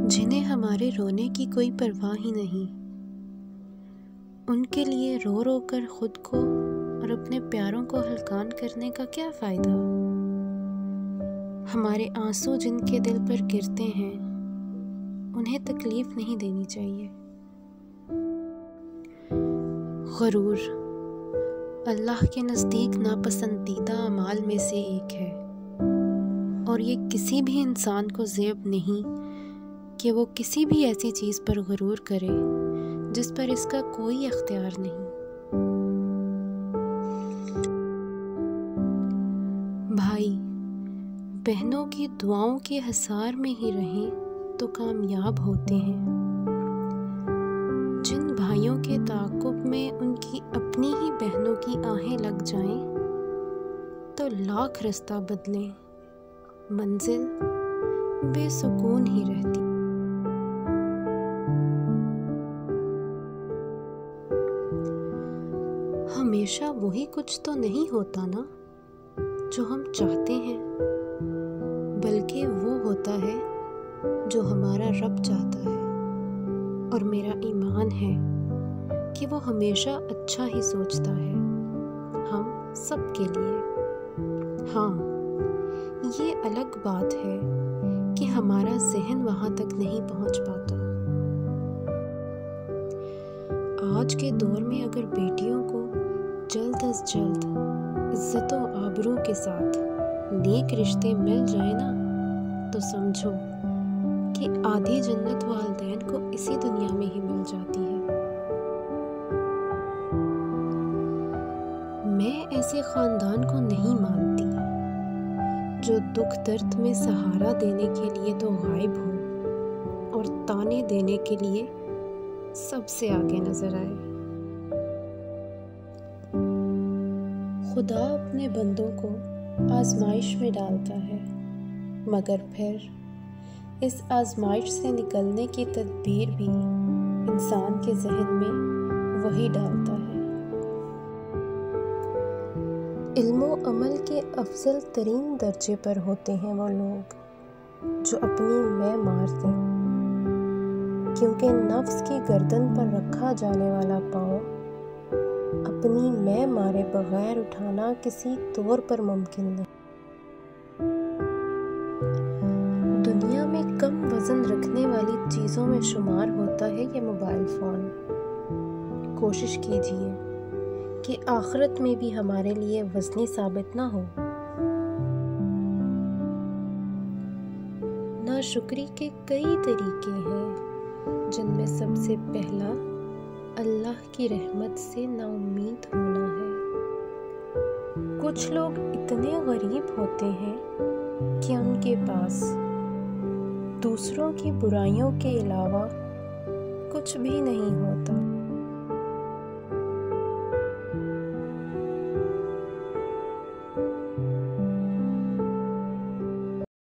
जिन्हें हमारे रोने की कोई परवाह ही नहीं, उनके लिए रो रो कर खुद को और अपने प्यारों को हलकान करने का क्या फ़ायदा। हमारे आंसू जिनके दिल पर गिरते हैं, उन्हें तकलीफ़ नहीं देनी चाहिए। गुरूर अल्लाह के नज़दीक नापसंदीदा अमाल में से एक है, और ये किसी भी इंसान को ज़ेब नहीं कि वो किसी भी ऐसी चीज़ पर गुरूर करे जिस पर इसका कोई इख्तियार नहीं। भाई बहनों की दुआओं के हसार में ही रहें तो कामयाब होते हैं। जिन भाइयों के ताक़ुब में उनकी अपनी ही बहनों की आहें लग जाएं तो लाख रास्ता बदलें, मंजिल बेसुकून ही रहती। हमेशा वही कुछ तो नहीं होता ना जो हम चाहते हैं, बल्कि वो होता है जो हमारा रब चाहता है। और मेरा ईमान है कि वो हमेशा अच्छा ही सोचता है हम सब के लिए। हाँ, ये अलग बात है कि हमारा ज़हन वहाँ तक नहीं पहुँच पाता। आज के दौर में अगर बेटियों को जल्द अज जल्द इज्जत व आबरू के साथ नेक रिश्ते मिल जाए ना, तो समझो कि आधी जन्नत वालिदैन को इसी दुनिया में ही मिल जाती है। मैं ऐसे ख़ानदान को नहीं मानती जो दुख दर्द में सहारा देने के लिए तो गायब हो और ताने देने के लिए सबसे आगे नजर आए। खुदा अपने बंदों को आजमाइश में डालता है, मगर फिर इस आजमाइश से निकलने की तदबीर भी इंसान के जहन में वही डालता है। इल्मो अमल के अफजल तरीन दर्जे पर होते हैं वो लोग जो अपनी मैं मार दें, क्योंकि नफ्स की गर्दन पर रखा जाने वाला पाँव अपनी मैं मारे बगैर उठाना किसी तौर पर मुमकिन नहीं। दुनिया में कम वजन रखने वाली चीज़ों में शुमार होता है ये मोबाइल फ़ोन। कोशिश कीजिए कि आखिरत में भी हमारे लिए वज़नी साबित ना हो। नाशुक्री के कई तरीके हैं, जिनमें सबसे पहला अल्लाह की रहमत से नाउम्मीद होना है। कुछ लोग इतने गरीब होते हैं कि उनके पास दूसरों की बुराइयों के अलावा कुछ भी नहीं होता।